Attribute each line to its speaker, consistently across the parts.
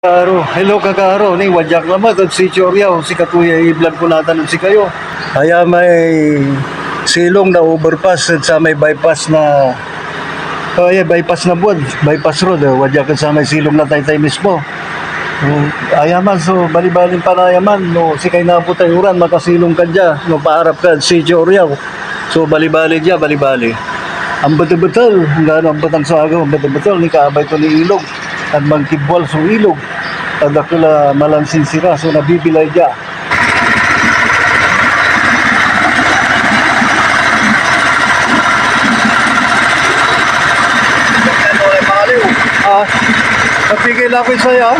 Speaker 1: Hello kakaro, ni wajak lamat at si Choryaw, si Katuya i-vlog ko natin si kayo. Kaya may silong na overpass at sa may bypass na bypass na buwan, bypass road, wajak at sa may silong na taytay mismo. Ayaman, so balibalin pa na ayaman, no, si kay naputay uran, makasilong ka dya, no, paarap ka si Choryaw. So balibali dya, balibali. Ang betul-betul, ang batang sago, ang betul-betul, ni kaabay to ni ilog, at magkibwal sa ilog. At akula malansin sira, so nabibilay dya. Napigil ako sa'yo, ha?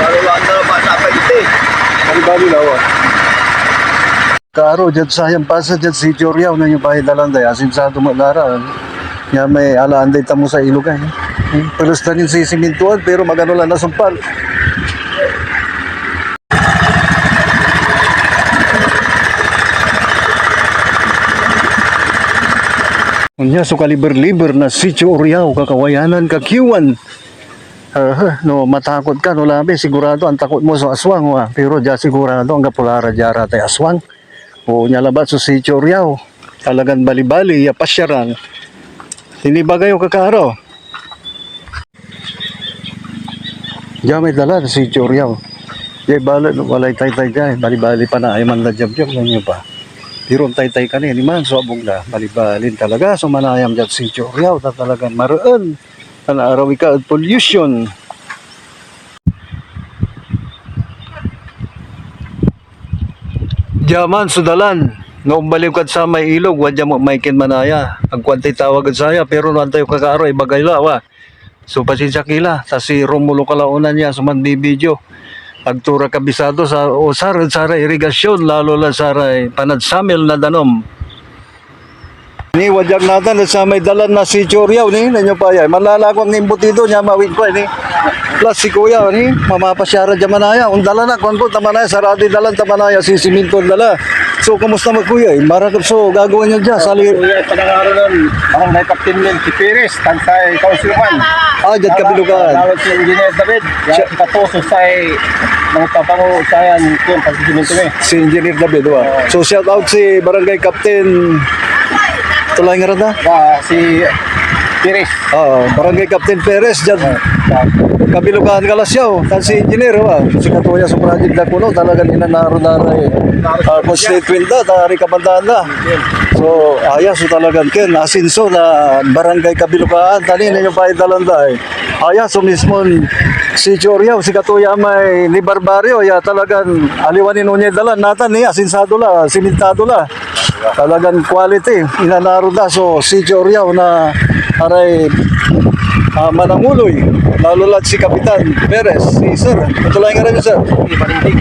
Speaker 2: Baruan na naman sa paite.
Speaker 1: Bali lawa. Karo, dyan sayang pasa dyan si Choryaw na yung bahay dalanday. Asin sa tumalara. Nga may alaanday tamo sa ilog, eh. Pelos na rin si simintuan, pero magano lang nasumpal. Unya, so kaliber-liber na si Choryaw, kakawayanan, kakiwan. No, matakot ka, no labi, sigurado ang takot mo sa aswang, pero dyan sigurado ang kapulara dyan tay aswang. O nyalabat so si Choryaw, talagang bali-bali, yapasyaran. Tinibagayo kakaro. Diyan may dala si Choryaw. Diyan balat, walay tay-tay dyan, bali-bali pa na, ay man na jab-jab lang nyo pa. Pero tay-tay ka ni man, so abong na, bali-balin talaga, so manayam dyan si Choryaw, talagang maraan. Arawi ka at pollution. Diyaman, sudalan. Noong baliw ka sa may ilog, wadya mo maikin manaya. Ang kwantay tawag saya, pero noon tayo kakaro, ibagay lawa. So pasensya kila, sa si Romulo kalaunan niya, sumandi video. Agtura kabisado sa usar, sa irigasyon, lalo lang sa panadsamil na danom. Ni wajak natin sa may dalan na si Choryaw ni nanyo pa ay malalakong ni imbutido niya mawin ko ni plus si kuya ni mamapasyara diyan manaya un dalan na kon ko tamanaya sarado dalan tamanaya si siminto dala. So kumusta mo kuya marakap so gagawin niyo diyan sali
Speaker 2: Kuya padangaro nun. Ako na Captain Len si Perez tansay Kausilman.
Speaker 1: diyan kabilugan.
Speaker 2: Tawag si Engineer David. Ya katoso say mga papango sayan kun pagsiminto ni.
Speaker 1: Si Engineer David So shout out si Barangay Captain Tulay nga rada?
Speaker 2: Si Perez.
Speaker 1: Barangay Captain Perez dyan. Kabilugan Kalasyaw, tan si Engineer, si Katuya sa project na kuno, talagang inanaro-nara constituent na, tari kabandaan na. So, ayas, so talagang ken, asinso na Barangay Kabilugan, tanin yung paidalanda ayas, so mismo si Choryaw, si Katuya may ni Barbario, talagang aliwanin unye dalan natan ni asinsado la, simentado la. Talagang quality, inanaro na, so si Choryaw na aray mananguloy, lalo lang si Kapitan Perez, si Sir, patulay nga rin yun, Sir.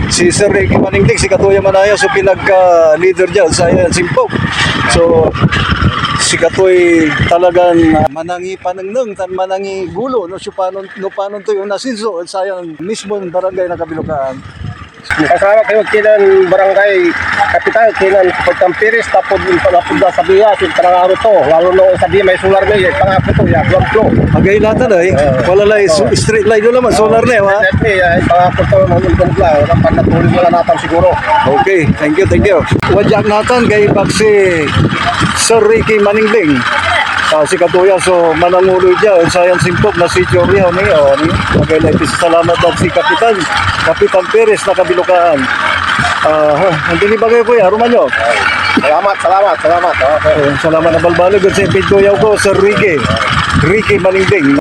Speaker 1: Si Sir Ricky Maningtig, si Katuya Manaya, so pinagka-leader dyan sa Simpog. So, si Katoy talagang manangi panangnang, tan manangi gulo, no panon to yung nasinso, sayang mismo barangay na Kabilugan.
Speaker 2: Kasama kayo kinan barangay kapitan kinan pagkampiris tapos yung pangapunda sa biya yung panangaro to lalo no sa biya may solar na yun pangapon to ya glamflo
Speaker 1: Agay latan wala lang street light doon naman solar na
Speaker 2: pangapon to ng glamfla walang panatuloy wala natin siguro.
Speaker 1: Okay, thank you. Wajak natin kay Baxi Sir Ricky Maningling. Si Katuya, so mananguloy dyan, sayang simpok na si Choryaw ni okay, salamat at si Kapitan Perez na Kabilukaan. Hindi ni bagay ko ya, Romanyo.
Speaker 2: Salamat.
Speaker 1: Salamat na balbalo, sa Pituyaw ko, Sir Ricky Maningling.